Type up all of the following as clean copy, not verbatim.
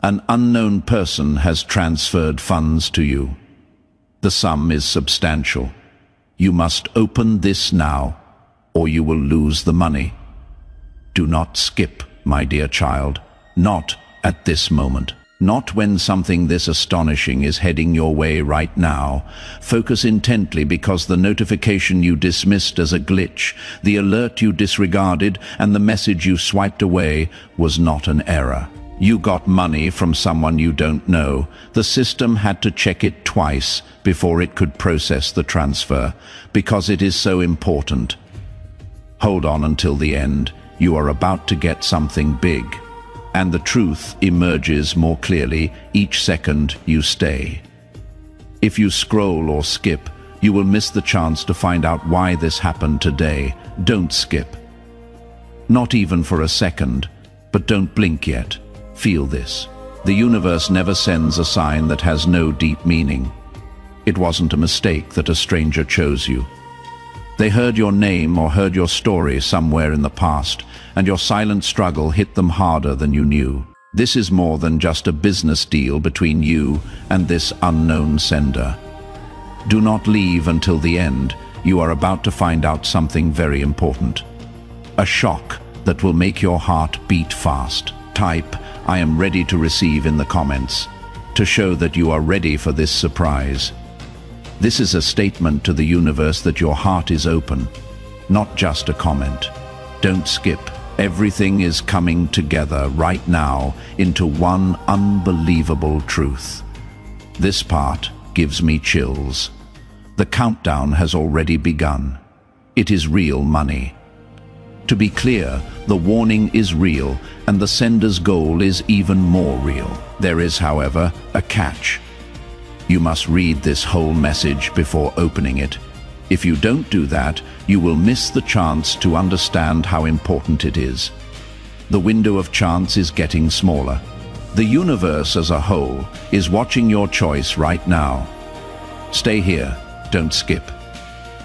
An unknown person has transferred funds to you. The sum is substantial. You must open this now, or you will lose the money. Do not skip, my dear child. Not at this moment. Not when something this astonishing is heading your way right now. Focus intently, because the notification you dismissed as a glitch, the alert you disregarded, and the message you swiped away was not an error. You got money from someone you don't know. The system had to check it twice before it could process the transfer, because it is so important. Hold on until the end. You are about to get something big. And the truth emerges more clearly each second you stay. If you scroll or skip, you will miss the chance to find out why this happened today. Don't skip. Not even for a second, but don't blink yet. Feel this. The universe never sends a sign that has no deep meaning. It wasn't a mistake that a stranger chose you. They heard your name or heard your story somewhere in the past, and your silent struggle hit them harder than you knew. This is more than just a business deal between you and this unknown sender. Do not leave until the end. You are about to find out something very important. A shock that will make your heart beat fast. Type, "I am ready to receive" in the comments, to show that you are ready for this surprise. This is a statement to the universe that your heart is open, not just a comment. Don't skip. Everything is coming together right now into one unbelievable truth. This part gives me chills. The countdown has already begun. It is real money. To be clear, the warning is real, and the sender's goal is even more real. There is, however, a catch. You must read this whole message before opening it. If you don't do that, you will miss the chance to understand how important it is. The window of chance is getting smaller. The universe as a whole is watching your choice right now. Stay here, don't skip.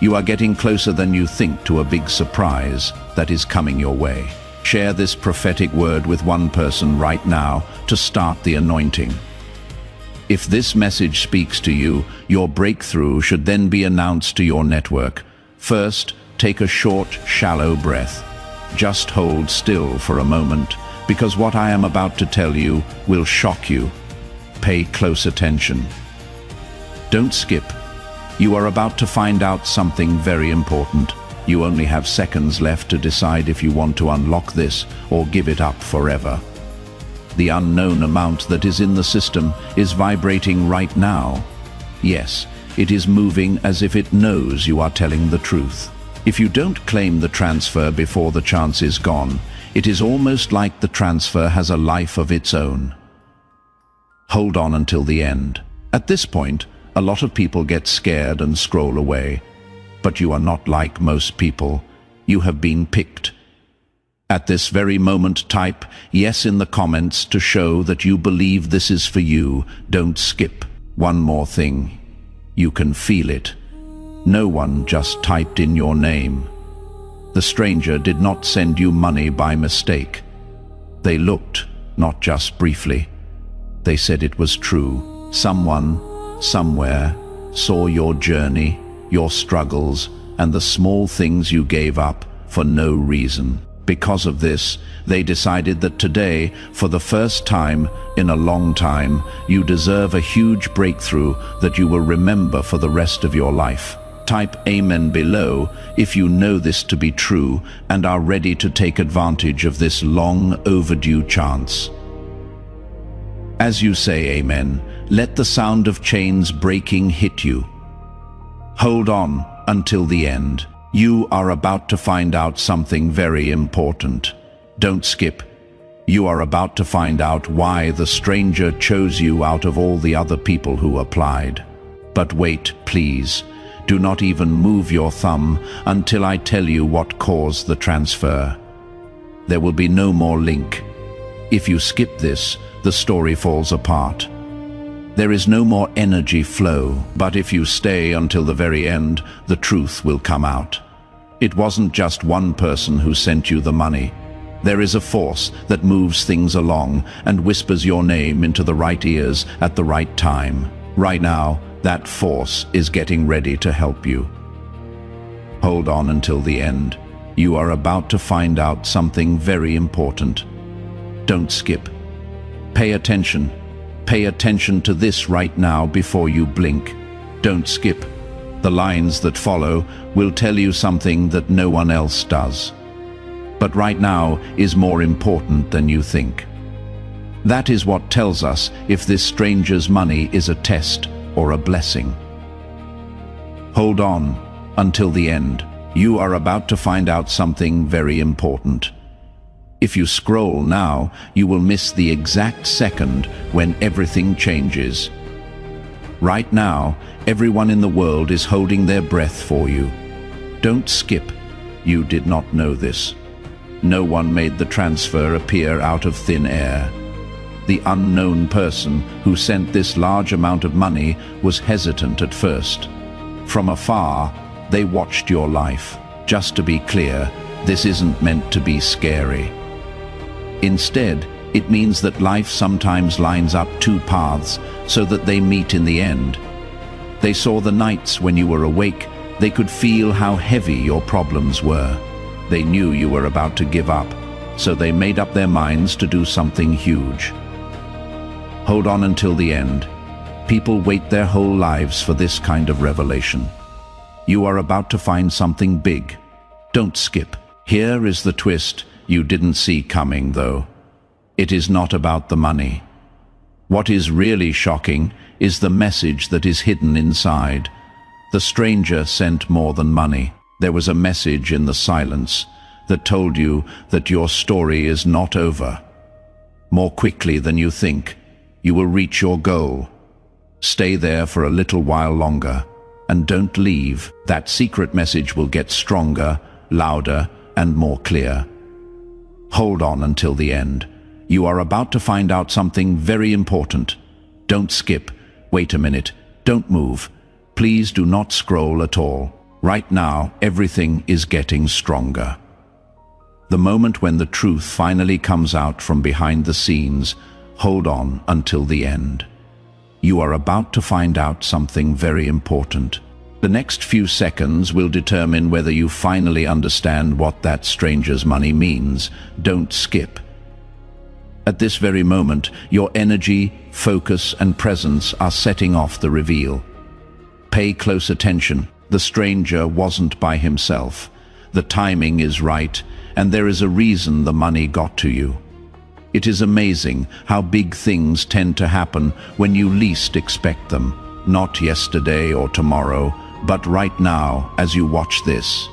You are getting closer than you think to a big surprise that is coming your way. Share this prophetic word with one person right now to start the anointing. If this message speaks to you, your breakthrough should then be announced to your network. First, take a short, shallow breath. Just hold still for a moment, because what I am about to tell you will shock you. Pay close attention. Don't skip. You are about to find out something very important. You only have seconds left to decide if you want to unlock this or give it up forever. The unknown amount that is in the system is vibrating right now. Yes, it is moving as if it knows you are telling the truth. If you don't claim the transfer before the chance is gone, it is almost like the transfer has a life of its own. Hold on until the end. At this point, a lot of people get scared and scroll away. But you are not like most people. You have been picked. At this very moment, type yes in the comments to show that you believe this is for you. Don't skip. One more thing. You can feel it. No one just typed in your name. The stranger did not send you money by mistake. They looked, not just briefly. They said it was true. Someone, somewhere, saw your journey, your struggles, and the small things you gave up for no reason. Because of this, they decided that today, for the first time in a long time, you deserve a huge breakthrough that you will remember for the rest of your life. Type Amen below if you know this to be true and are ready to take advantage of this long overdue chance. As you say Amen, let the sound of chains breaking hit you. Hold on until the end. You are about to find out something very important. Don't skip. You are about to find out why the stranger chose you out of all the other people who applied. But wait, please. Do not even move your thumb until I tell you what caused the transfer. There will be no more link. If you skip this, the story falls apart. There is no more energy flow, but if you stay until the very end, the truth will come out. It wasn't just one person who sent you the money. There is a force that moves things along and whispers your name into the right ears at the right time. Right now, that force is getting ready to help you. Hold on until the end. You are about to find out something very important. Don't skip. Pay attention. Pay attention to this right now before you blink. Don't skip. The lines that follow will tell you something that no one else does. But right now is more important than you think. That is what tells us if this stranger's money is a test or a blessing. Hold on until the end. You are about to find out something very important. If you scroll now, you will miss the exact second when everything changes. Right now, everyone in the world is holding their breath for you. Don't skip. You did not know this. No one made the transfer appear out of thin air. The unknown person who sent this large amount of money was hesitant at first. From afar, they watched your life. Just to be clear, this isn't meant to be scary. Instead, it means that life sometimes lines up two paths so that they meet in the end. They saw the nights when you were awake. They could feel how heavy your problems were. They knew you were about to give up, so they made up their minds to do something huge. Hold on until the end. People wait their whole lives for this kind of revelation. You are about to find something big. Don't skip. Here is the twist you didn't see coming, though. It is not about the money. What is really shocking is the message that is hidden inside. The stranger sent more than money. There was a message in the silence that told you that your story is not over. More quickly than you think, you will reach your goal. Stay there for a little while longer, and don't leave. That secret message will get stronger, louder, and more clear. Hold on until the end. You are about to find out something very important. Don't skip. Wait a minute. Don't move. Please do not scroll at all. Right now, everything is getting stronger. The moment when the truth finally comes out from behind the scenes, hold on until the end. You are about to find out something very important. The next few seconds will determine whether you finally understand what that stranger's money means. Don't skip. At this very moment, your energy, focus, and presence are setting off the reveal. Pay close attention. The stranger wasn't by himself. The timing is right, and there is a reason the money got to you. It is amazing how big things tend to happen when you least expect them. Not yesterday or tomorrow, but right now as you watch this.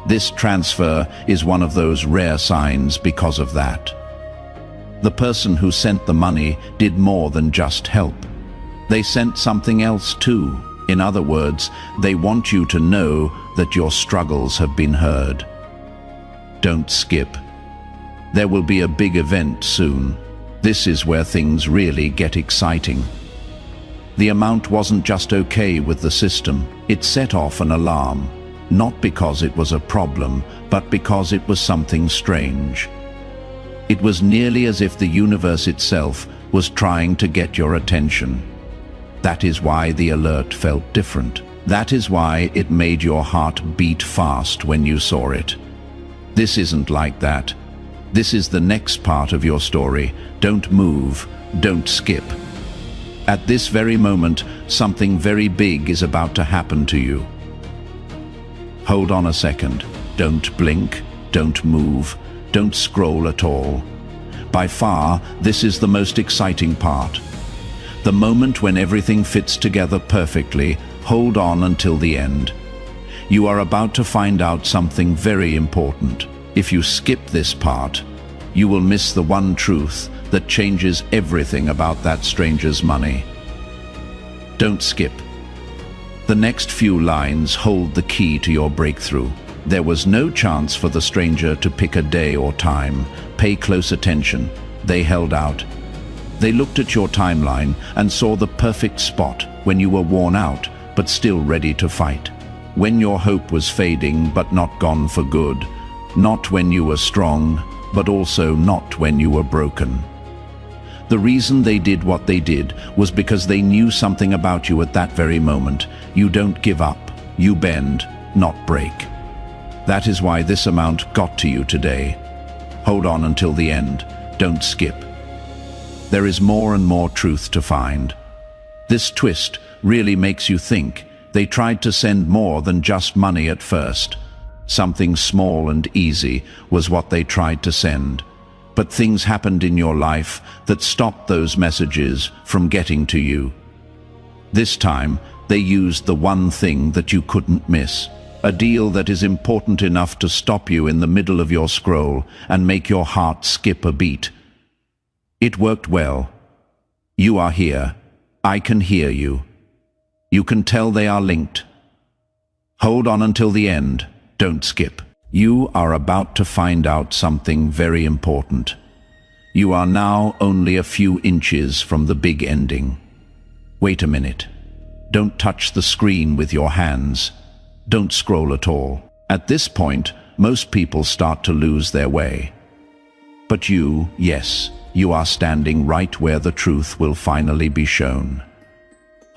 This transfer is one of those rare signs because of that. The person who sent the money did more than just help. They sent something else too. In other words, they want you to know that your struggles have been heard. Don't skip. There will be a big event soon. This is where things really get exciting. The amount wasn't just okay with the system. It set off an alarm, not because it was a problem, but because it was something strange. It was nearly as if the universe itself was trying to get your attention. That is why the alert felt different. That is why it made your heart beat fast when you saw it. This isn't like that. This is the next part of your story. Don't move. Don't skip. At this very moment, something very big is about to happen to you. Hold on a second. Don't blink. Don't move. Don't scroll at all. By far, this is the most exciting part. The moment when everything fits together perfectly. Hold on until the end. You are about to find out something very important. If you skip this part, you will miss the one truth that changes everything about that stranger's money. Don't skip. The next few lines hold the key to your breakthrough. There was no chance for the stranger to pick a day or time. Pay close attention. They held out. They looked at your timeline and saw the perfect spot when you were worn out, but still ready to fight. When your hope was fading, but not gone for good. Not when you were strong, but also not when you were broken. The reason they did what they did was because they knew something about you at that very moment. You don't give up, you bend, not break. That is why this amount got to you today. Hold on until the end, don't skip. There is more and more truth to find. This twist really makes you think. They tried to send more than just money at first. Something small and easy was what they tried to send. But things happened in your life that stopped those messages from getting to you. This time, they used the one thing that you couldn't miss. A deal that is important enough to stop you in the middle of your scroll and make your heart skip a beat. It worked well. You are here. I can hear you. You can tell they are linked. Hold on until the end. Don't skip. You are about to find out something very important. You are now only a few inches from the big ending. Wait a minute. Don't touch the screen with your hands. Don't scroll at all. At this point, most people start to lose their way. But you, yes, you are standing right where the truth will finally be shown.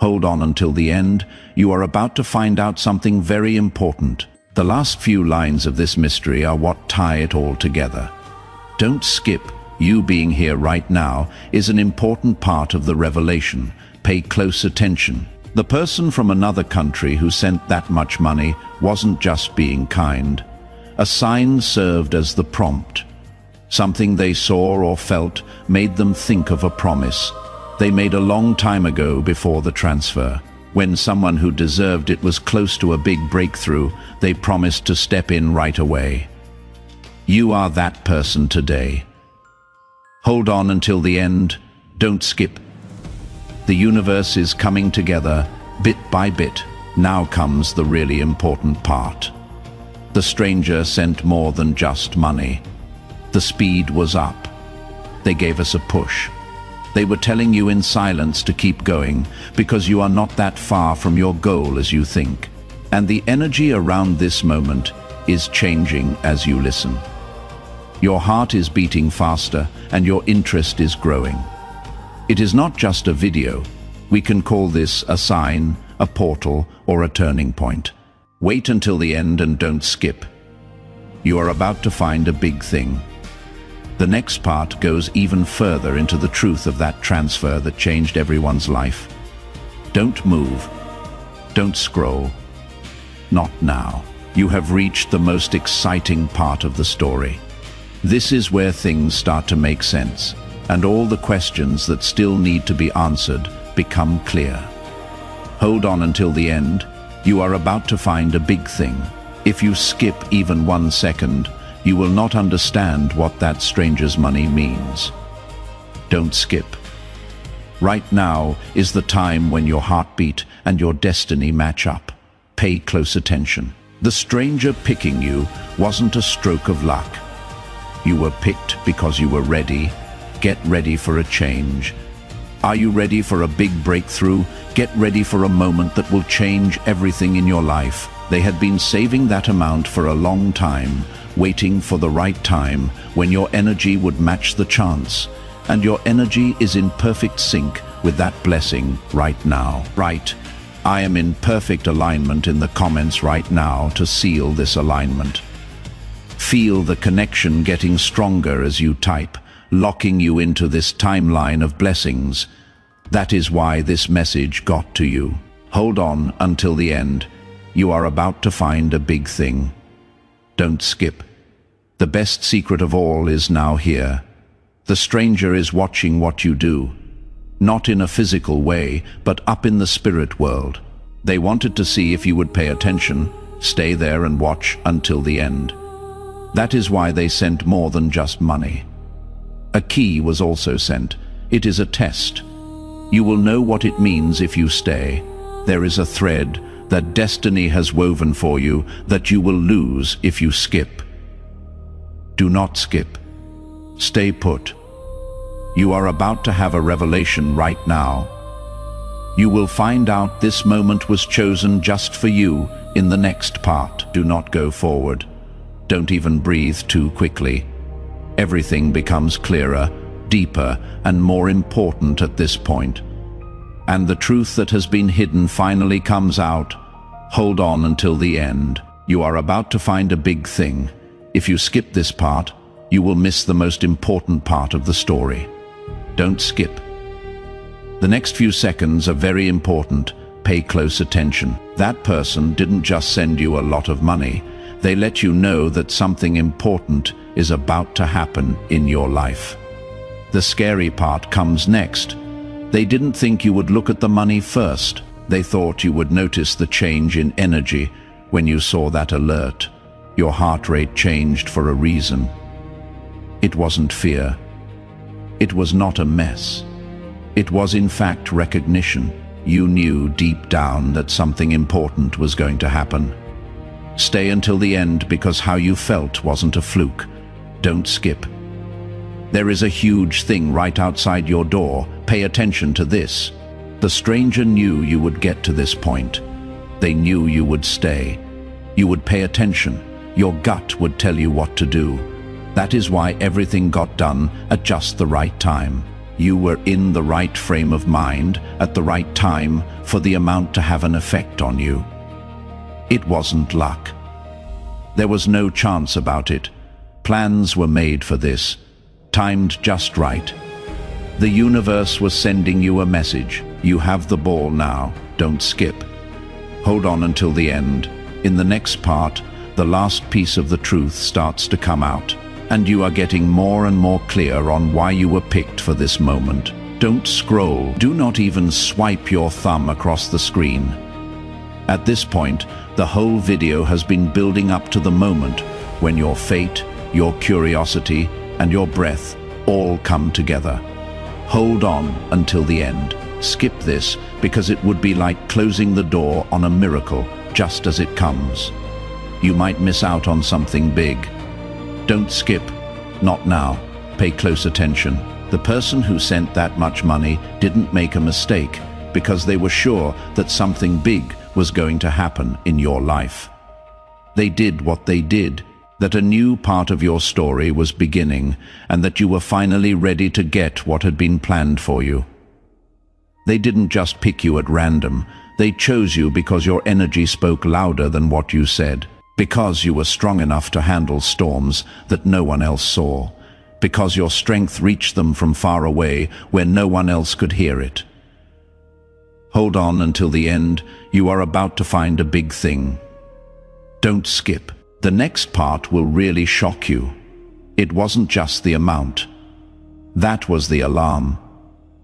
Hold on until the end. You are about to find out something very important. The last few lines of this mystery are what tie it all together. Don't skip. You being here right now is an important part of the revelation. Pay close attention. The person from another country who sent that much money wasn't just being kind. A sign served as the prompt. Something they saw or felt made them think of a promise they made a long time ago before the transfer. When someone who deserved it was close to a big breakthrough, they promised to step in right away. You are that person today. Hold on until the end. Don't skip. The universe is coming together, bit by bit. Now comes the really important part. The stranger sent more than just money. The speed was up. They gave us a push. They were telling you in silence to keep going because you are not that far from your goal as you think. And the energy around this moment is changing as you listen. Your heart is beating faster and your interest is growing. It is not just a video. We can call this a sign, a portal, or a turning point. Wait until the end and don't skip. You are about to find a big thing. The next part goes even further into the truth of that transfer that changed everyone's life. Don't move. Don't scroll. Not now. You have reached the most exciting part of the story. This is where things start to make sense, and all the questions that still need to be answered become clear. Hold on until the end. You are about to find a big thing. If you skip even 1 second, you will not understand what that stranger's money means. Don't skip. Right now is the time when your heartbeat and your destiny match up. Pay close attention. The stranger picking you wasn't a stroke of luck. You were picked because you were ready. Get ready for a change. Are you ready for a big breakthrough? Get ready for a moment that will change everything in your life. They had been saving that amount for a long time, waiting for the right time when your energy would match the chance. And your energy is in perfect sync with that blessing right now. Right. I am in perfect alignment in the comments right now to seal this alignment. Feel the connection getting stronger as you type, locking you into this timeline of blessings. That is why this message got to you. Hold on until the end. You are about to find a big thing. Don't skip. The best secret of all is now here. The stranger is watching what you do. Not in a physical way, but up in the spirit world. They wanted to see if you would pay attention, stay there and watch until the end. That is why they sent more than just money. A key was also sent. It is a test. You will know what it means if you stay. There is a thread that destiny has woven for you that you will lose if you skip. Do not skip. Stay put. You are about to have a revelation right now. You will find out this moment was chosen just for you in the next part. Do not go forward. Don't even breathe too quickly. Everything becomes clearer, deeper, and more important at this point. And the truth that has been hidden finally comes out. Hold on until the end. You are about to find a big thing. If you skip this part, you will miss the most important part of the story. Don't skip. The next few seconds are very important. Pay close attention. That person didn't just send you a lot of money. They let you know that something important is about to happen in your life. The scary part comes next. They didn't think you would look at the money first. They thought you would notice the change in energy when you saw that alert. Your heart rate changed for a reason. It wasn't fear. It was not a mess. It was in fact recognition. You knew deep down that something important was going to happen. Stay until the end because how you felt wasn't a fluke. Don't skip. There is a huge thing right outside your door. Pay attention to this. The stranger knew you would get to this point. They knew you would stay. You would pay attention. Your gut would tell you what to do. That is why everything got done at just the right time. You were in the right frame of mind at the right time for the amount to have an effect on you. It wasn't luck. There was no chance about it. Plans were made for this, timed just right. The universe was sending you a message. You have the ball now. Don't skip. Hold on until the end. In the next part, the last piece of the truth starts to come out, and you are getting more and more clear on why you were picked for this moment. Don't scroll. Do not even swipe your thumb across the screen. At this point, the whole video has been building up to the moment when your fate, your curiosity, and your breath all come together. Hold on until the end. Skip this because it would be like closing the door on a miracle just as it comes. You might miss out on something big. Don't skip. Not now. Pay close attention. The person who sent that much money didn't make a mistake because they were sure that something big was going to happen in your life. They did what they did, that a new part of your story was beginning and that you were finally ready to get what had been planned for you. They didn't just pick you at random. They chose you because your energy spoke louder than what you said, because you were strong enough to handle storms that no one else saw, because your strength reached them from far away where no one else could hear it. Hold on until the end. You are about to find a big thing. Don't skip. The next part will really shock you. It wasn't just the amount. That was the alarm.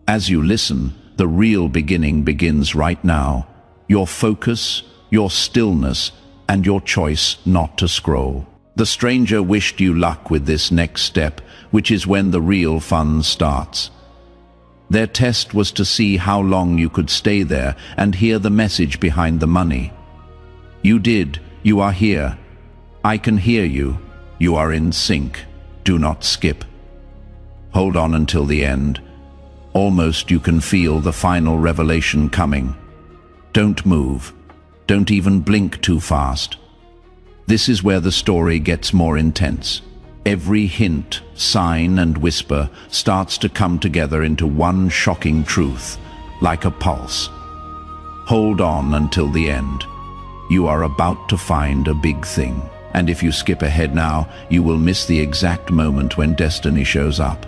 As you listen, the real beginning begins right now. Your focus, your stillness, and your choice not to scroll. The stranger wished you luck with this next step, which is when the real fun starts. Their test was to see how long you could stay there and hear the message behind the money. You did. You are here. I can hear you. You are in sync. Do not skip. Hold on until the end. Almost you can feel the final revelation coming. Don't move. Don't even blink too fast. This is where the story gets more intense. Every hint, sign, and whisper starts to come together into one shocking truth, like a pulse. Hold on until the end. You are about to find a big thing. And if you skip ahead now, you will miss the exact moment when destiny shows up.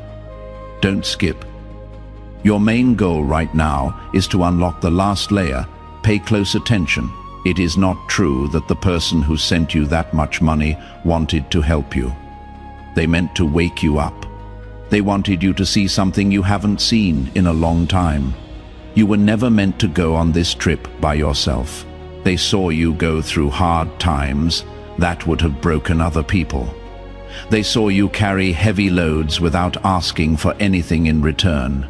Don't skip. Your main goal right now is to unlock the last layer. Pay close attention. It is not true that the person who sent you that much money wanted to help you. They meant to wake you up. They wanted you to see something you haven't seen in a long time. You were never meant to go on this trip by yourself. They saw you go through hard times that would have broken other people. They saw you carry heavy loads without asking for anything in return.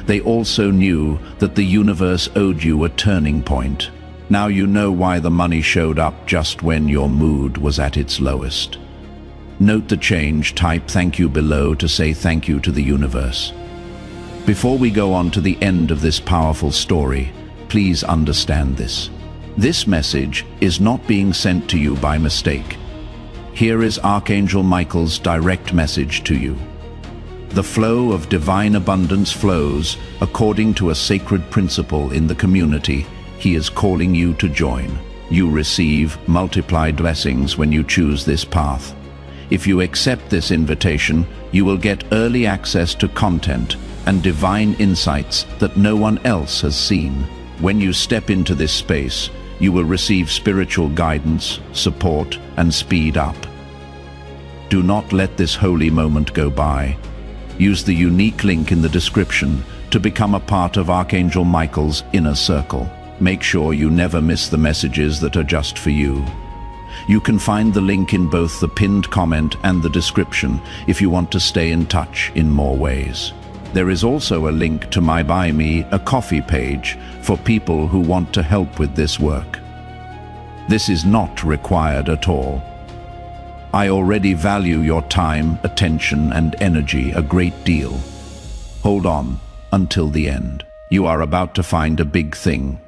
They also knew that the universe owed you a turning point. Now you know why the money showed up just when your mood was at its lowest. Note the change. Type thank you below to say thank you to the universe. Before we go on to the end of this powerful story, please understand this. This message is not being sent to you by mistake. Here is Archangel Michael's direct message to you. The flow of divine abundance flows according to a sacred principle in the community he is calling you to join. You receive multiplied blessings when you choose this path. If you accept this invitation, you will get early access to content and divine insights that no one else has seen. When you step into this space, you will receive spiritual guidance, support, and speed up. Do not let this holy moment go by. Use the unique link in the description to become a part of Archangel Michael's inner circle. Make sure you never miss the messages that are just for you. You can find the link in both the pinned comment and the description if you want to stay in touch in more ways. There is also a link to my Buy Me a Coffee page for people who want to help with this work. This is not required at all. I already value your time, attention, and energy a great deal. Hold on until the end. You are about to find a big thing.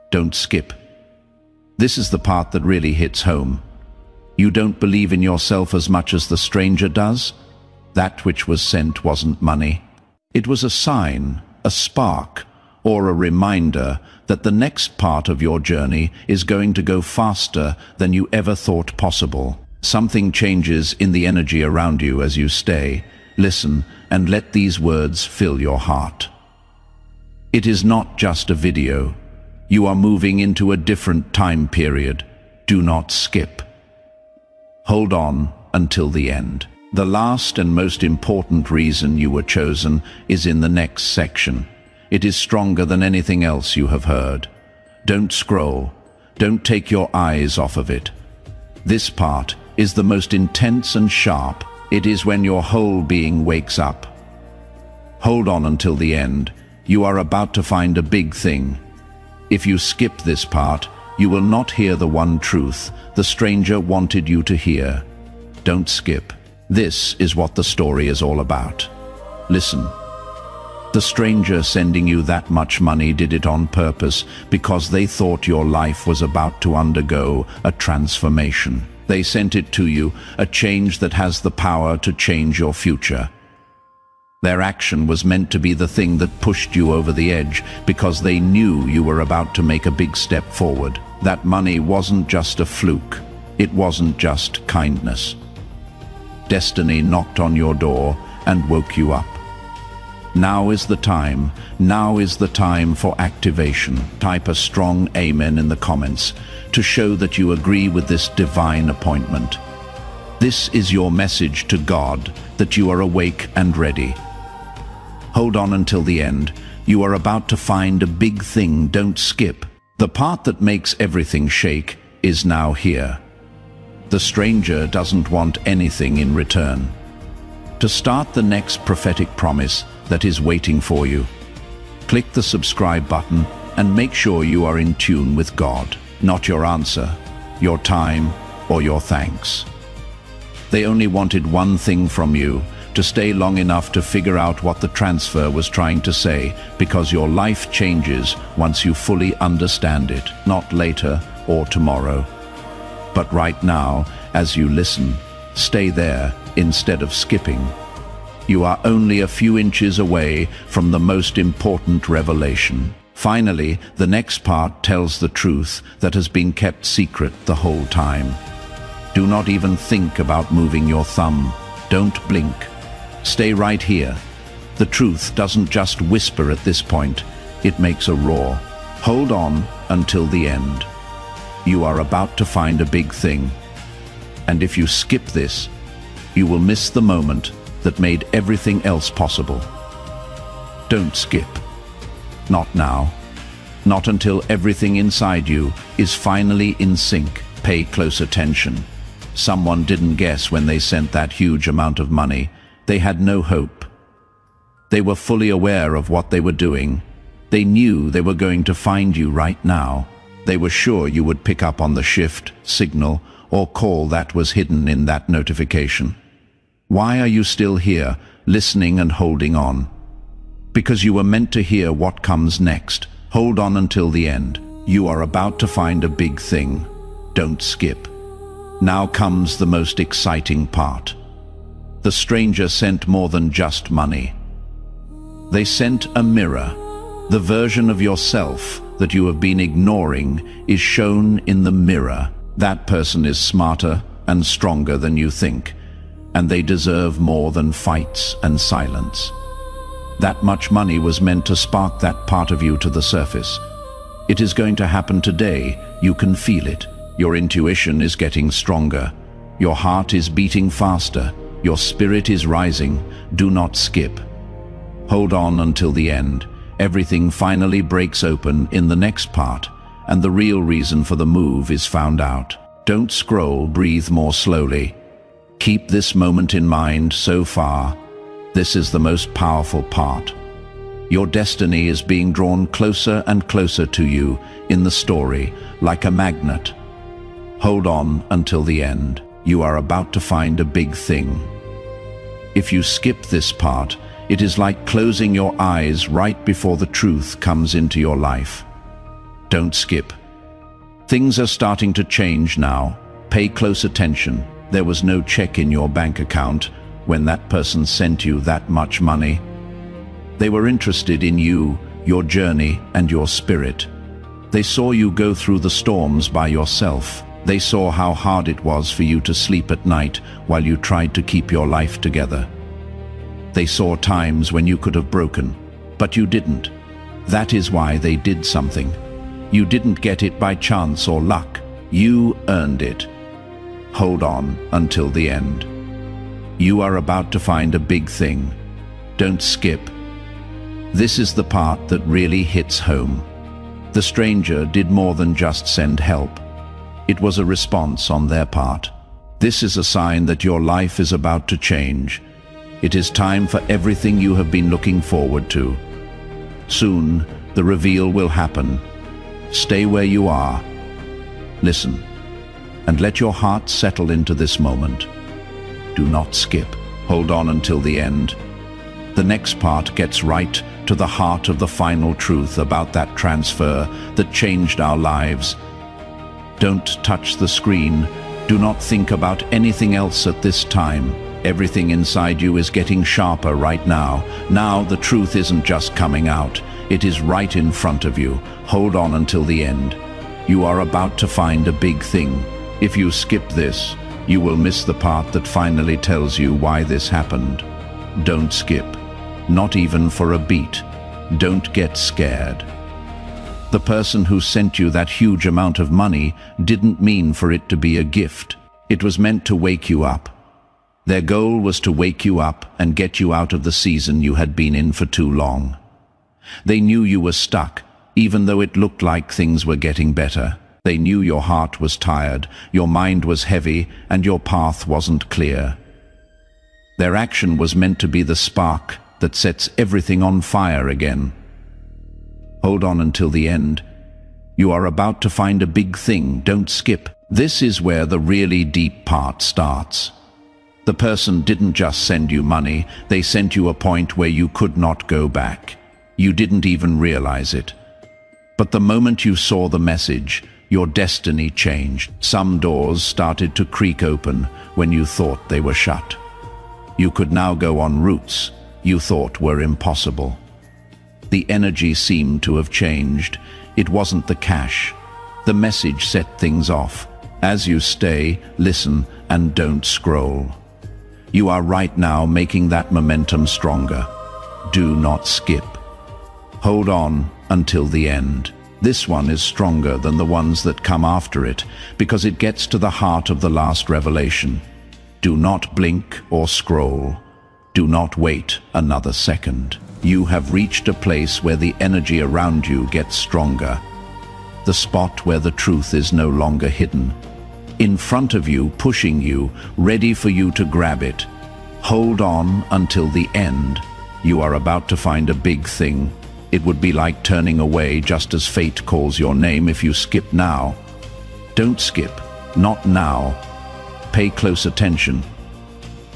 Don't skip. This is the part that really hits home. You don't believe in yourself as much as the stranger does? That which was sent wasn't money. It was a sign, a spark, or a reminder that the next part of your journey is going to go faster than you ever thought possible. Something changes in the energy around you as you stay, listen, and let these words fill your heart. It is not just a video. You are moving into a different time period. Do not skip. Hold on until the end. The last and most important reason you were chosen is in the next section. It is stronger than anything else you have heard. Don't scroll. Don't take your eyes off of it. This part is the most intense and sharp. It is when your whole being wakes up. Hold on until the end. You are about to find a big thing. If you skip this part, you will not hear the one truth the stranger wanted you to hear. Don't skip. This is what the story is all about. Listen. The stranger sending you that much money did it on purpose because they thought your life was about to undergo a transformation. They sent it to you, a change that has the power to change your future. Their action was meant to be the thing that pushed you over the edge because they knew you were about to make a big step forward. That money wasn't just a fluke. It wasn't just kindness. Destiny knocked on your door and woke you up. Now is the time. Now is the time for activation. Type a strong amen in the comments to show that you agree with this divine appointment. This is your message to God that you are awake and ready. Hold on until the end. You are about to find a big thing. Don't skip. The part that makes everything shake is now here. The stranger doesn't want anything in return. To start the next prophetic promise that is waiting for you, click the subscribe button and make sure you are in tune with God, not your answer, your time, or your thanks. They only wanted one thing from you, to stay long enough to figure out what the transfer was trying to say, because your life changes once you fully understand it, not later or tomorrow. But right now, as you listen, stay there instead of skipping. You are only a few inches away from the most important revelation. Finally, the next part tells the truth that has been kept secret the whole time. Do not even think about moving your thumb. Don't blink. Stay right here. The truth doesn't just whisper at this point, it makes a roar. Hold on until the end. You are about to find a big thing. And if you skip this, you will miss the moment that made everything else possible. Don't skip. Not now. Not until everything inside you is finally in sync. Pay close attention. Someone didn't guess when they sent that huge amount of money. They had no hope. They were fully aware of what they were doing. They knew they were going to find you right now. They were sure you would pick up on the shift, signal, or call that was hidden in that notification. Why are you still here, listening and holding on? Because you were meant to hear what comes next. Hold on until the end. You are about to find a big thing. Don't skip. Now comes the most exciting part. The stranger sent more than just money. They sent a mirror. The version of yourself that you have been ignoring is shown in the mirror. That person is smarter and stronger than you think, and they deserve more than fights and silence. That much money was meant to spark that part of you to the surface. It is going to happen today. You can feel it. Your intuition is getting stronger. Your heart is beating faster. Your spirit is rising. Do not skip. Hold on until the end. Everything finally breaks open in the next part, and the real reason for the move is found out. Don't scroll, breathe more slowly. Keep this moment in mind so far. This is the most powerful part. Your destiny is being drawn closer and closer to you in the story, like a magnet. Hold on until the end. You are about to find a big thing. If you skip this part, it is like closing your eyes right before the truth comes into your life. Don't skip. Things are starting to change now. Pay close attention. There was no check in your bank account when that person sent you that much money. They were interested in you, your journey, and your spirit. They saw you go through the storms by yourself. They saw how hard it was for you to sleep at night while you tried to keep your life together. They saw times when you could have broken, but you didn't. That is why they did something. You didn't get it by chance or luck. You earned it. Hold on until the end. You are about to find a big thing. Don't skip. This is the part that really hits home. The stranger did more than just send help. It was a response on their part. This is a sign that your life is about to change. It is time for everything you have been looking forward to. Soon, the reveal will happen. Stay where you are. Listen, and let your heart settle into this moment. Do not skip. Hold on until the end. The next part gets right to the heart of the final truth about that transfer that changed our lives. Don't touch the screen. Do not think about anything else at this time. Everything inside you is getting sharper right now. Now the truth isn't just coming out. It is right in front of you. Hold on until the end. You are about to find a big thing. If you skip this, you will miss the part that finally tells you why this happened. Don't skip. Not even for a beat. Don't get scared. The person who sent you that huge amount of money didn't mean for it to be a gift. It was meant to wake you up. Their goal was to wake you up and get you out of the season you had been in for too long. They knew you were stuck, even though it looked like things were getting better. They knew your heart was tired, your mind was heavy, and your path wasn't clear. Their action was meant to be the spark that sets everything on fire again. Hold on until the end. You are about to find a big thing. Don't skip. This is where the really deep part starts. The person didn't just send you money, they sent you a point where you could not go back. You didn't even realize it. But the moment you saw the message, your destiny changed. Some doors started to creak open when you thought they were shut. You could now go on routes you thought were impossible. The energy seemed to have changed. It wasn't the cash. The message set things off. As you stay, listen, and don't scroll. You are right now making that momentum stronger. Do not skip. Hold on until the end. This one is stronger than the ones that come after it because it gets to the heart of the last revelation. Do not blink or scroll. Do not wait another second. You have reached a place where the energy around you gets stronger. The spot where the truth is no longer hidden. In front of you, pushing you, ready for you to grab it. Hold on until the end. You are about to find a big thing. It would be like turning away just as fate calls your name if you skip now. Don't skip. Not now. Pay close attention.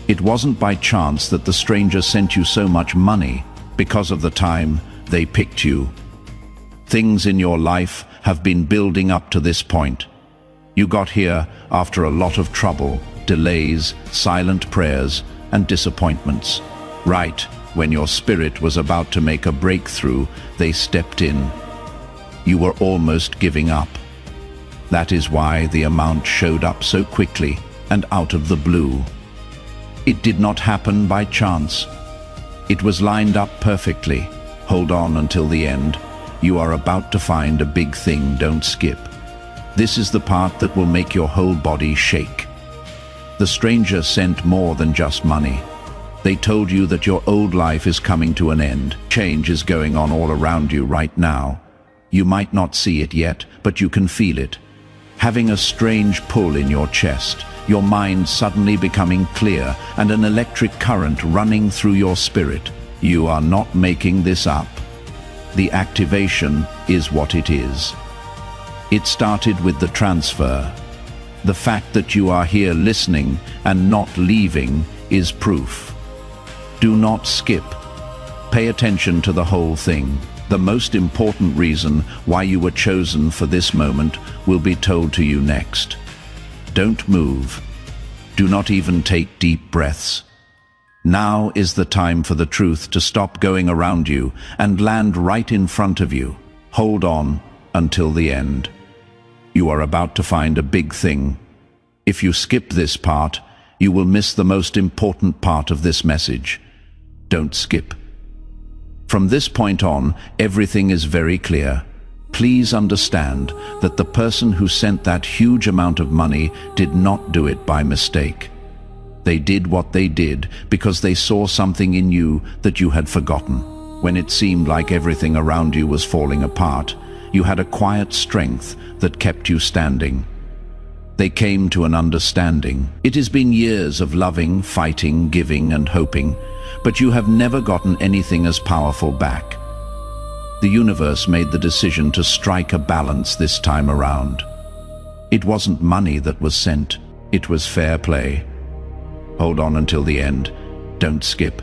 It wasn't by chance that the stranger sent you so much money. Because of the time they picked you. Things in your life have been building up to this point. You got here after a lot of trouble, delays, silent prayers, and disappointments. Right when your spirit was about to make a breakthrough, they stepped in. You were almost giving up. That is why the amount showed up so quickly and out of the blue. It did not happen by chance. It was lined up perfectly. Hold on until the end. You are about to find a big thing, don't skip. This is the part that will make your whole body shake. The stranger sent more than just money. They told you that your old life is coming to an end. Change is going on all around you right now. You might not see it yet, but you can feel it. Having a strange pull in your chest, your mind suddenly becoming clear, and an electric current running through your spirit. You are not making this up. The activation is what it is. It started with the transfer. The fact that you are here listening and not leaving is proof. Do not skip. Pay attention to the whole thing. The most important reason why you were chosen for this moment will be told to you next. Don't move. Do not even take deep breaths. Now is the time for the truth to stop going around you and land right in front of you. Hold on until the end. You are about to find a big thing. If you skip this part, you will miss the most important part of this message. Don't skip. From this point on, everything is very clear. Please understand that the person who sent that huge amount of money did not do it by mistake. They did what they did because they saw something in you that you had forgotten. When it seemed like everything around you was falling apart, you had a quiet strength that kept you standing. They came to an understanding. It has been years of loving, fighting, giving, and hoping, but you have never gotten anything as powerful back. The universe made the decision to strike a balance this time around. It wasn't money that was sent, it was fair play. Hold on until the end. Don't skip.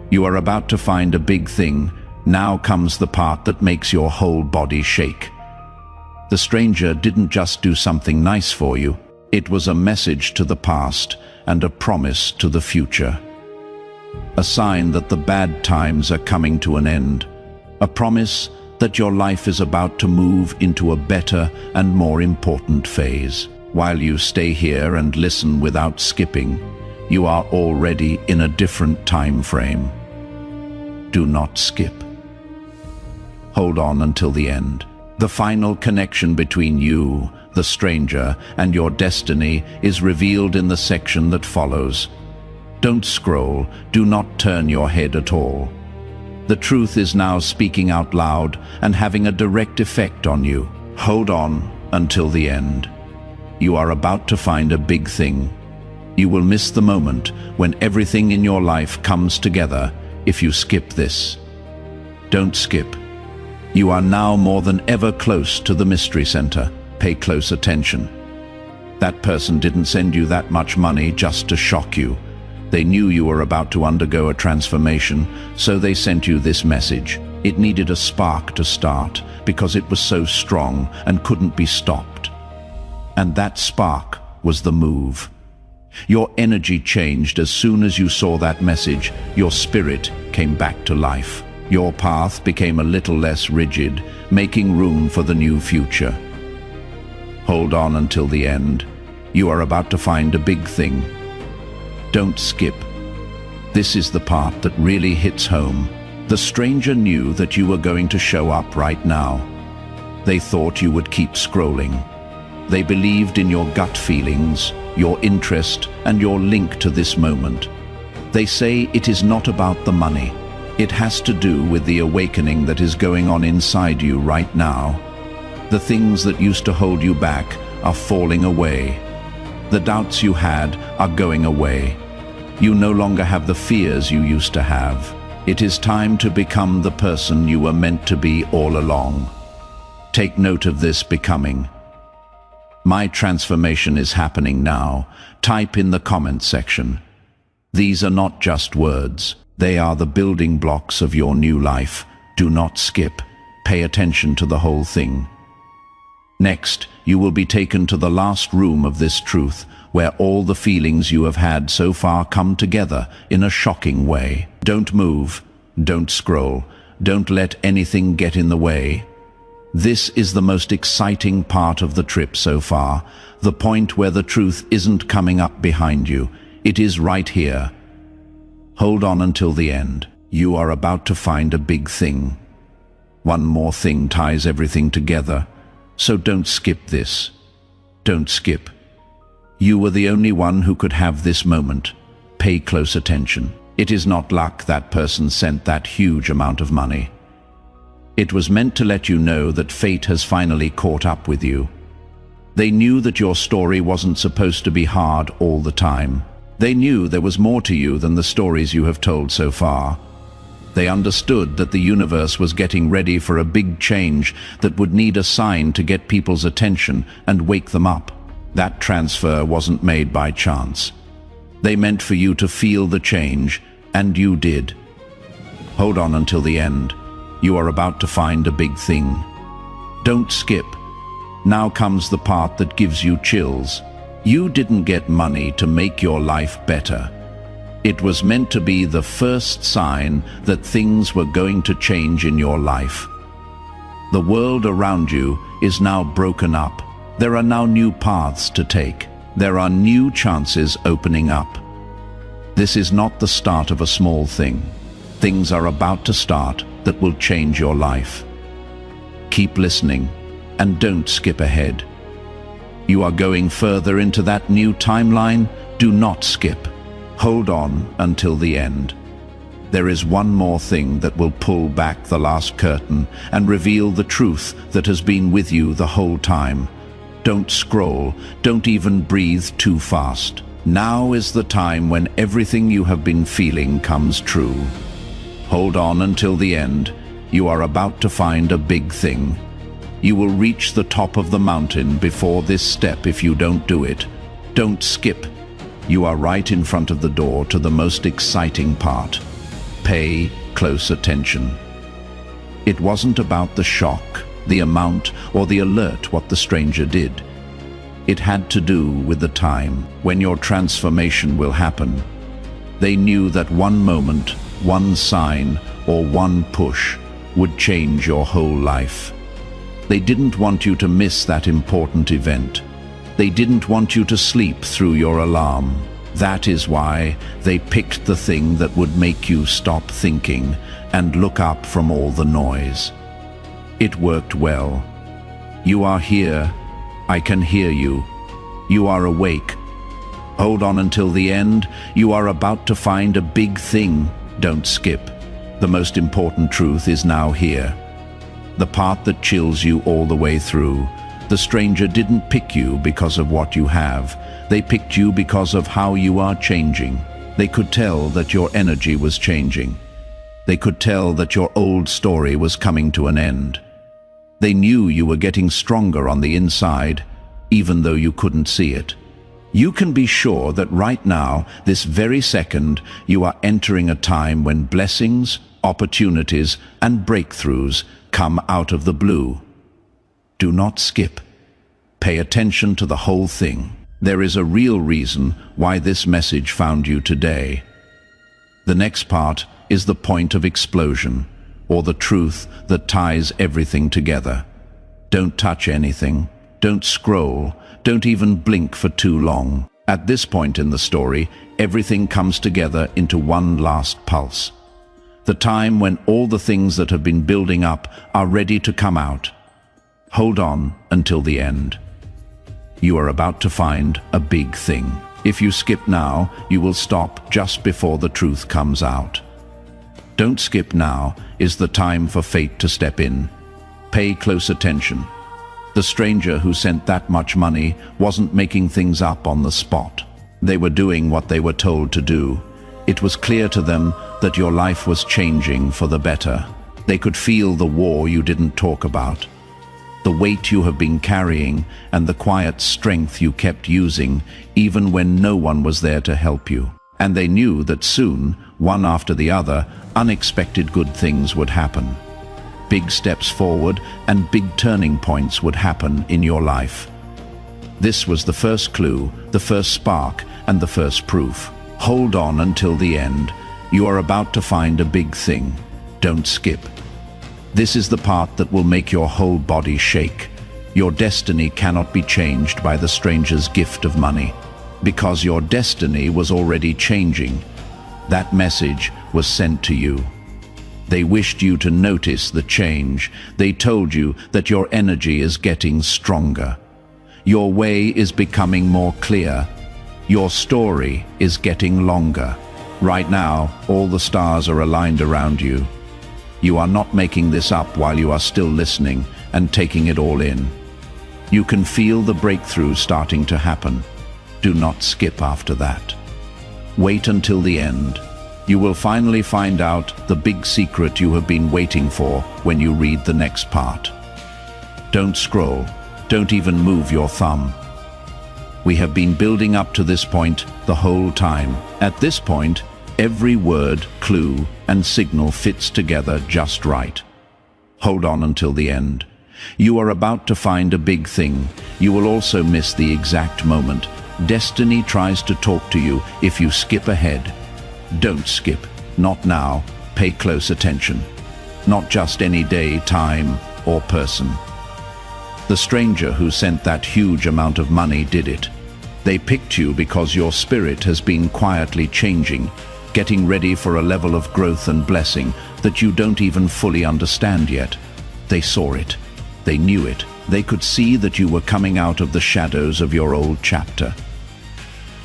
You are about to find a big thing. Now comes the part that makes your whole body shake. The stranger didn't just do something nice for you. It was a message to the past and a promise to the future. A sign that the bad times are coming to an end. A promise that your life is about to move into a better and more important phase. While you stay here and listen without skipping, you are already in a different time frame. Do not skip. Hold on until the end. The final connection between you, the stranger, and your destiny is revealed in the section that follows. Don't scroll, do not turn your head at all. The truth is now speaking out loud and having a direct effect on you. Hold on until the end. You are about to find a big thing. You will miss the moment when everything in your life comes together if you skip this. Don't skip. You are now more than ever close to the mystery center. Pay close attention. That person didn't send you that much money just to shock you. They knew you were about to undergo a transformation, so they sent you this message. It needed a spark to start because it was so strong and couldn't be stopped. And that spark was the move. Your energy changed as soon as you saw that message. Your spirit came back to life. Your path became a little less rigid, making room for the new future. Hold on until the end. You are about to find a big thing. Don't skip. This is the part that really hits home. The stranger knew that you were going to show up right now. They thought you would keep scrolling. They believed in your gut feelings, your interest, and your link to this moment. They say it is not about the money. It has to do with the awakening that is going on inside you right now. The things that used to hold you back are falling away. The doubts you had are going away. You no longer have the fears you used to have. It is time to become the person you were meant to be all along. Take note of this becoming. My transformation is happening now. Type in the comment section. These are not just words. They are the building blocks of your new life. Do not skip. Pay attention to the whole thing. Next, you will be taken to the last room of this truth, where all the feelings you have had so far come together in a shocking way. Don't move, don't scroll, don't let anything get in the way. This is the most exciting part of the trip so far, the point where the truth isn't coming up behind you. It is right here. Hold on until the end. You are about to find a big thing. One more thing ties everything together, so don't skip this. Don't skip. You were the only one who could have this moment. Pay close attention. It is not luck that person sent that huge amount of money. It was meant to let you know that fate has finally caught up with you. They knew that your story wasn't supposed to be hard all the time. They knew there was more to you than the stories you have told so far. They understood that the universe was getting ready for a big change that would need a sign to get people's attention and wake them up. That transfer wasn't made by chance. They meant for you to feel the change, and you did. Hold on until the end. You are about to find a big thing. Don't skip. Now comes the part that gives you chills. You didn't get money to make your life better. It was meant to be the first sign that things were going to change in your life. The world around you is now broken up. There are now new paths to take. There are new chances opening up. This is not the start of a small thing. Things are about to start that will change your life. Keep listening and don't skip ahead. You are going further into that new timeline. Do not skip. Hold on until the end. There is one more thing that will pull back the last curtain and reveal the truth that has been with you the whole time. Don't scroll, don't even breathe too fast. Now is the time when everything you have been feeling comes true. Hold on until the end. You are about to find a big thing. You will reach the top of the mountain before this step if you don't do it. Don't skip. You are right in front of the door to the most exciting part. Pay close attention. It wasn't about the shock, the amount, or the alert what the stranger did. It had to do with the time when your transformation will happen. They knew that one moment, one sign, or one push would change your whole life. They didn't want you to miss that important event. They didn't want you to sleep through your alarm. That is why they picked the thing that would make you stop thinking and look up from all the noise. It worked well. You are here. I can hear you. You are awake. Hold on until the end. You are about to find a big thing. Don't skip. The most important truth is now here. The part that chills you all the way through. The stranger didn't pick you because of what you have. They picked you because of how you are changing. They could tell that your energy was changing. They could tell that your old story was coming to an end. They knew you were getting stronger on the inside, even though you couldn't see it. You can be sure that right now, this very second, you are entering a time when blessings, opportunities, and breakthroughs come out of the blue. Do not skip. Pay attention to the whole thing. There is a real reason why this message found you today. The next part is the point of explosion, or the truth that ties everything together. Don't touch anything. Don't scroll. Don't even blink for too long. At this point in the story, everything comes together into one last pulse. The time when all the things that have been building up are ready to come out. Hold on until the end. You are about to find a big thing. If you skip now, you will stop just before the truth comes out. Don't skip now is the time for fate to step in. Pay close attention. The stranger who sent that much money wasn't making things up on the spot. They were doing what they were told to do. It was clear to them that your life was changing for the better. They could feel the war you didn't talk about, the weight you have been carrying, and the quiet strength you kept using, even when no one was there to help you. And they knew that soon, one after the other, unexpected good things would happen. Big steps forward and big turning points would happen in your life. This was the first clue, the first spark, and the first proof. Hold on until the end. You are about to find a big thing. Don't skip. This is the part that will make your whole body shake. Your destiny cannot be changed by the stranger's gift of money, because your destiny was already changing. That message was sent to you. They wished you to notice the change. They told you that your energy is getting stronger. Your way is becoming more clear. Your story is getting longer. Right now, all the stars are aligned around you. You are not making this up while you are still listening and taking it all in. You can feel the breakthrough starting to happen. Do not skip after that. Wait until the end. You will finally find out the big secret you have been waiting for when you read the next part. Don't scroll. Don't even move your thumb. We have been building up to this point the whole time. At this point, every word, clue, and signal fits together just right. Hold on until the end. You are about to find a big thing. You will also miss the exact moment. Destiny tries to talk to you if you skip ahead. Don't skip. Not now. Pay close attention. Not just any day, time, or person. The stranger who sent that huge amount of money did it. They picked you because your spirit has been quietly changing, getting ready for a level of growth and blessing that you don't even fully understand yet. They saw it. They knew it. They could see that you were coming out of the shadows of your old chapter.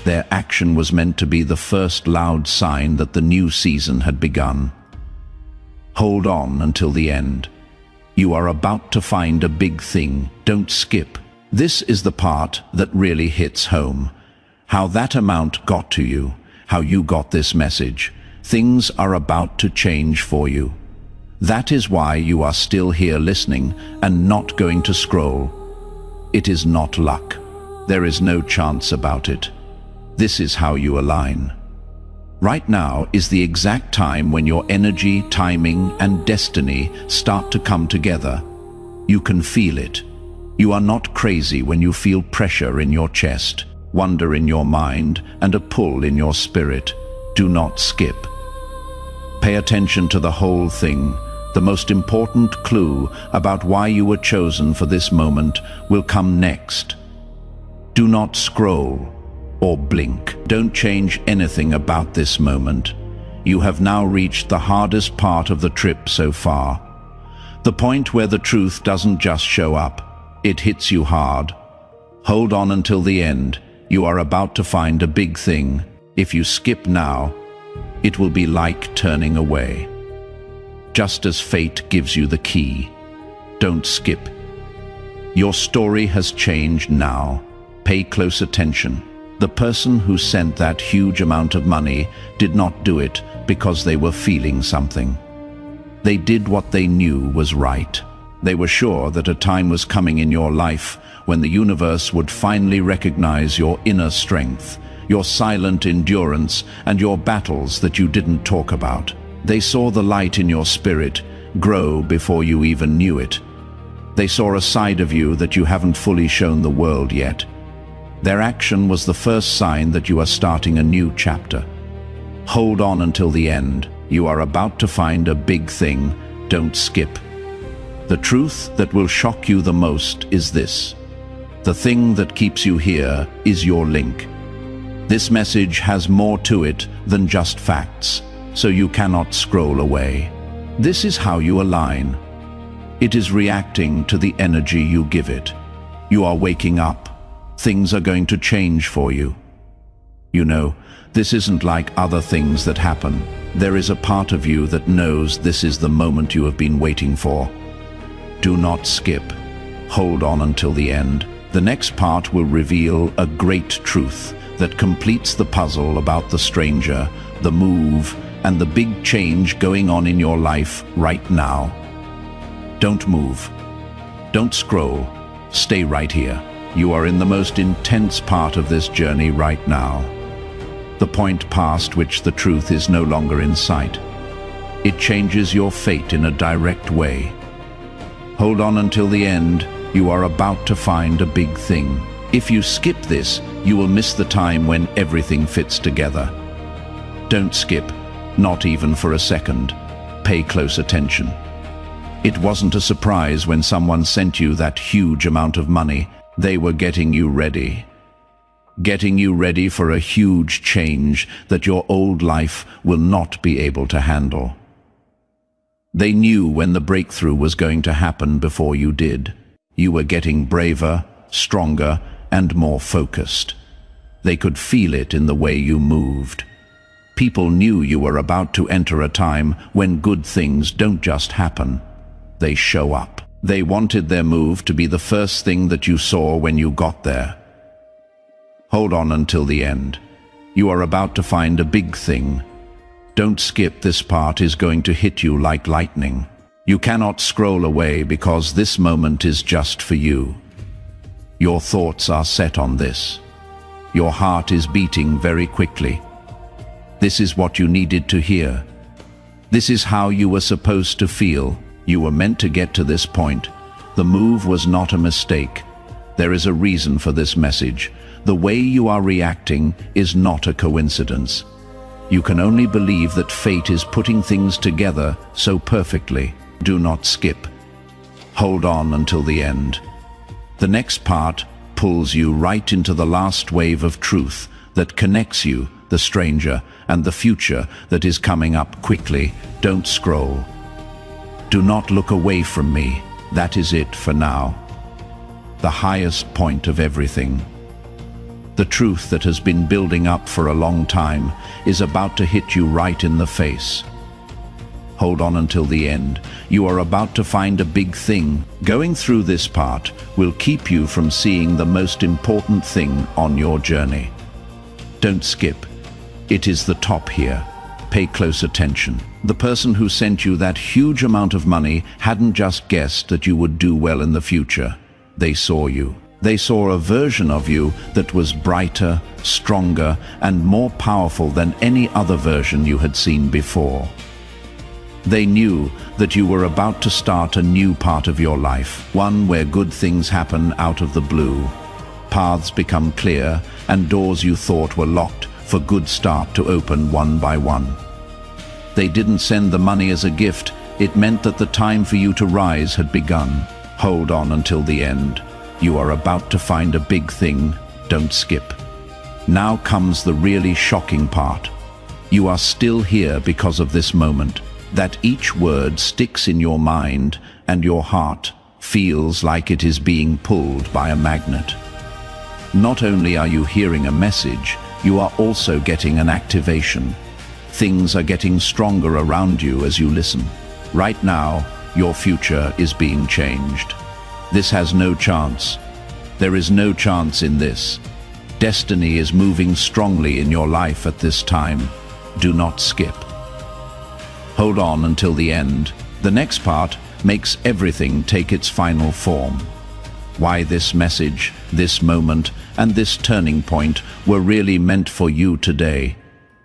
Their action was meant to be the first loud sign that the new season had begun. Hold on until the end. You are about to find a big thing. Don't skip. This is the part that really hits home. How that amount got to you. How you got this message. Things are about to change for you. That is why you are still here listening and not going to scroll. It is not luck. There is no chance about it. This is how you align. Right now is the exact time when your energy, timing, and destiny start to come together. You can feel it. You are not crazy when you feel pressure in your chest, wonder in your mind, and a pull in your spirit. Do not skip. Pay attention to the whole thing. The most important clue about why you were chosen for this moment will come next. Do not scroll or blink. Don't change anything about this moment. You have now reached the hardest part of the trip so far. The point where the truth doesn't just show up, it hits you hard. Hold on until the end. You are about to find a big thing. If you skip now, it will be like turning away. Just as fate gives you the key. Don't skip. Your story has changed now. Pay close attention. The person who sent that huge amount of money did not do it because they were feeling something. They did what they knew was right. They were sure that a time was coming in your life when the universe would finally recognize your inner strength, your silent endurance, and your battles that you didn't talk about. They saw the light in your spirit grow before you even knew it. They saw a side of you that you haven't fully shown the world yet. Their action was the first sign that you are starting a new chapter. Hold on until the end. You are about to find a big thing. Don't skip. The truth that will shock you the most is this. The thing that keeps you here is your link. This message has more to it than just facts, so you cannot scroll away. This is how you align. It is reacting to the energy you give it. You are waking up. Things are going to change for you. You know, this isn't like other things that happen. There is a part of you that knows this is the moment you have been waiting for. Do not skip. Hold on until the end. The next part will reveal a great truth that completes the puzzle about the stranger, the move, and the big change going on in your life right now. Don't move. Don't scroll. Stay right here. You are in the most intense part of this journey right now. The point past which the truth is no longer in sight. It changes your fate in a direct way. Hold on until the end. You are about to find a big thing. If you skip this, you will miss the time when everything fits together. Don't skip, not even for a second. Pay close attention. It wasn't a surprise when someone sent you that huge amount of money. They were getting you ready. Getting you ready for a huge change that your old life will not be able to handle. They knew when the breakthrough was going to happen before you did. You were getting braver, stronger, and more focused. They could feel it in the way you moved. People knew you were about to enter a time when good things don't just happen. They show up. They wanted their move to be the first thing that you saw when you got there. Hold on until the end. You are about to find a big thing. Don't skip, this part is going to hit you like lightning. You cannot scroll away because this moment is just for you. Your thoughts are set on this. Your heart is beating very quickly. This is what you needed to hear. This is how you were supposed to feel. You were meant to get to this point. The move was not a mistake. There is a reason for this message. The way you are reacting is not a coincidence. You can only believe that fate is putting things together so perfectly. Do not skip. Hold on until the end. The next part pulls you right into the last wave of truth that connects you, the stranger, and the future that is coming up quickly. Don't scroll. Do not look away from me. That is it for now. The highest point of everything. The truth that has been building up for a long time is about to hit you right in the face. Hold on until the end. You are about to find a big thing. Going through this part will keep you from seeing the most important thing on your journey. Don't skip. It is the top here. Pay close attention. The person who sent you that huge amount of money hadn't just guessed that you would do well in the future. They saw you. They saw a version of you that was brighter, stronger, and more powerful than any other version you had seen before. They knew that you were about to start a new part of your life, one where good things happen out of the blue. Paths become clear, and doors you thought were locked for good start to open one by one. They didn't send the money as a gift. It meant that the time for you to rise had begun. Hold on until the end. You are about to find a big thing. Don't skip. Now comes the really shocking part. You are still here because of this moment. That each word sticks in your mind and your heart feels like it is being pulled by a magnet. Not only are you hearing a message, you are also getting an activation. Things are getting stronger around you as you listen. Right now, your future is being changed. This has no chance. There is no chance in this. Destiny is moving strongly in your life at this time. Do not skip. Hold on until the end. The next part makes everything take its final form. Why this message, this moment, and this turning point were really meant for you today.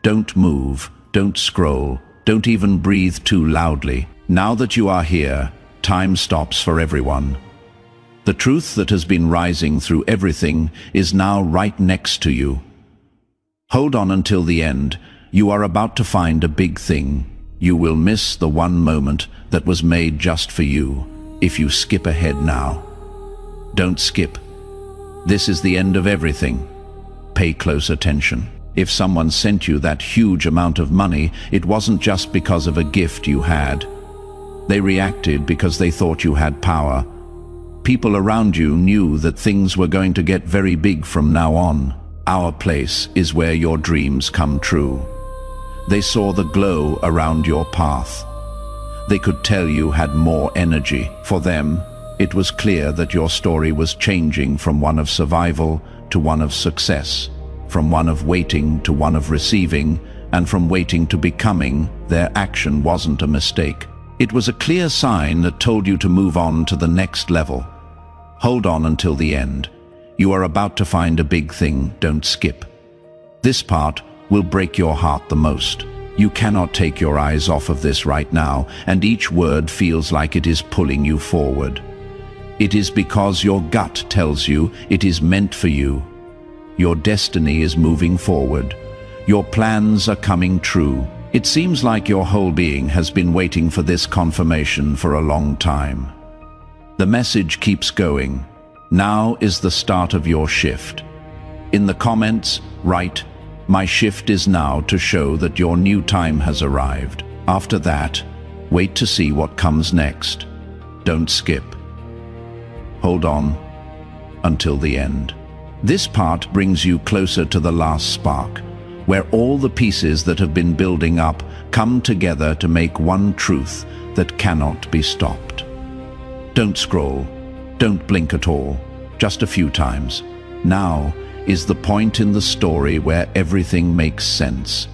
Don't move, don't scroll, don't even breathe too loudly. Now that you are here, time stops for everyone. The truth that has been rising through everything is now right next to you. Hold on until the end. You are about to find a big thing. You will miss the one moment that was made just for you if you skip ahead now. Don't skip. This is the end of everything. Pay close attention. If someone sent you that huge amount of money, it wasn't just because of a gift you had. They reacted because they thought you had power. People around you knew that things were going to get very big from now on. Our place is where your dreams come true. They saw the glow around your path. They could tell you had more energy. For them, it was clear that your story was changing from one of survival to one of success, from one of waiting to one of receiving, and from waiting to becoming. Their action wasn't a mistake. It was a clear sign that told you to move on to the next level. Hold on until the end. You are about to find a big thing. Don't skip. This part will break your heart the most. You cannot take your eyes off of this right now, and each word feels like it is pulling you forward. It is because your gut tells you it is meant for you. Your destiny is moving forward. Your plans are coming true. It seems like your whole being has been waiting for this confirmation for a long time. The message keeps going. Now is the start of your shift. In the comments, write, "My shift is now," to show that your new time has arrived. After that, wait to see what comes next. Don't skip. Hold on until the end. This part brings you closer to the last spark, where all the pieces that have been building up come together to make one truth that cannot be stopped. Don't scroll. Don't blink at all. Just a few times. Now is the point in the story where everything makes sense,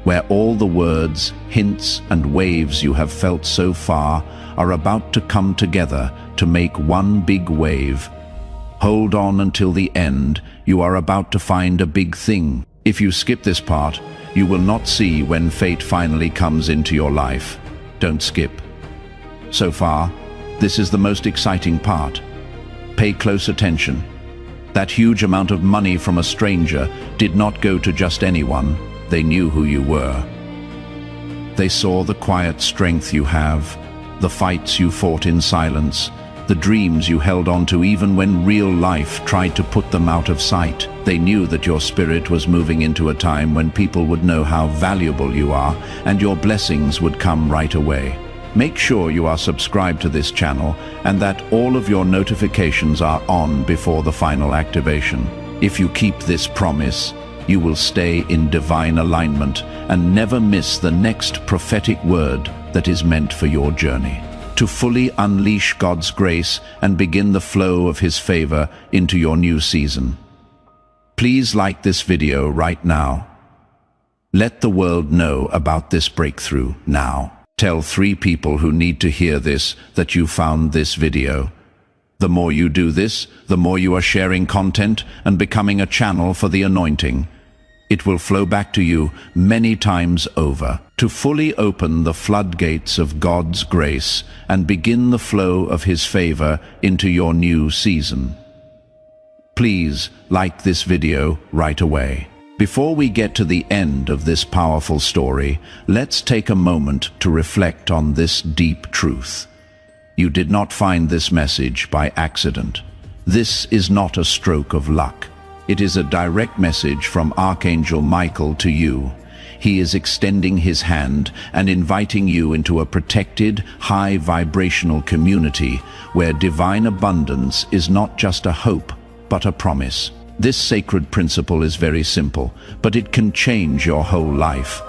where all the words, hints, and waves you have felt so far are about to come together to make one big wave. Hold on until the end. You are about to find a big thing. If you skip this part, you will not see when fate finally comes into your life. Don't skip. So far, this is the most exciting part. Pay close attention. That huge amount of money from a stranger did not go to just anyone. They knew who you were. They saw the quiet strength you have, the fights you fought in silence, the dreams you held on to even when real life tried to put them out of sight. They knew that your spirit was moving into a time when people would know how valuable you are, and your blessings would come right away. Make sure you are subscribed to this channel and that all of your notifications are on before the final activation. If you keep this promise, you will stay in divine alignment and never miss the next prophetic word that is meant for your journey. To fully unleash God's grace and begin the flow of His favor into your new season. Please like this video right now. Let the world know about this breakthrough now. Tell 3 people who need to hear this that you found this video. The more you do this, the more you are sharing content and becoming a channel for the anointing. It will flow back to you many times over. To fully open the floodgates of God's grace and begin the flow of His favor into your new season. Please like this video right away. Before we get to the end of this powerful story, let's take a moment to reflect on this deep truth. You did not find this message by accident. This is not a stroke of luck. It is a direct message from Archangel Michael to you. He is extending his hand and inviting you into a protected, high vibrational community where divine abundance is not just a hope, but a promise. This sacred principle is very simple, but it can change your whole life.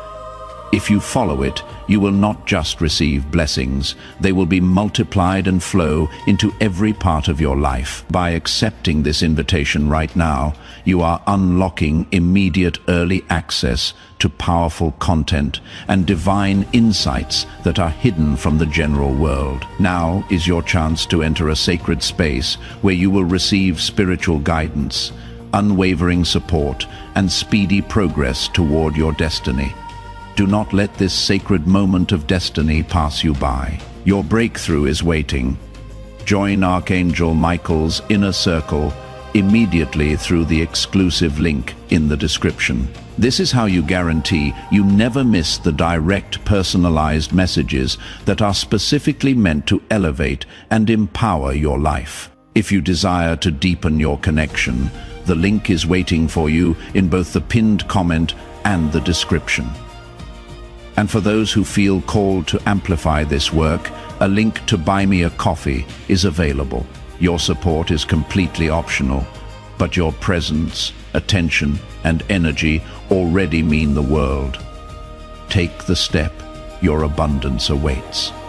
If you follow it, you will not just receive blessings, they will be multiplied and flow into every part of your life. By accepting this invitation right now, you are unlocking immediate early access to powerful content and divine insights that are hidden from the general world. Now is your chance to enter a sacred space where you will receive spiritual guidance, unwavering support, and speedy progress toward your destiny. Do not let this sacred moment of destiny pass you by. Your breakthrough is waiting. Join Archangel Michael's inner circle immediately through the exclusive link in the description. This is how you guarantee you never miss the direct, personalized messages that are specifically meant to elevate and empower your life. If you desire to deepen your connection, the link is waiting for you in both the pinned comment and the description. And for those who feel called to amplify this work, a link to buy me a coffee is available. Your support is completely optional, but your presence, attention, and energy already mean the world. Take the step. Your abundance awaits.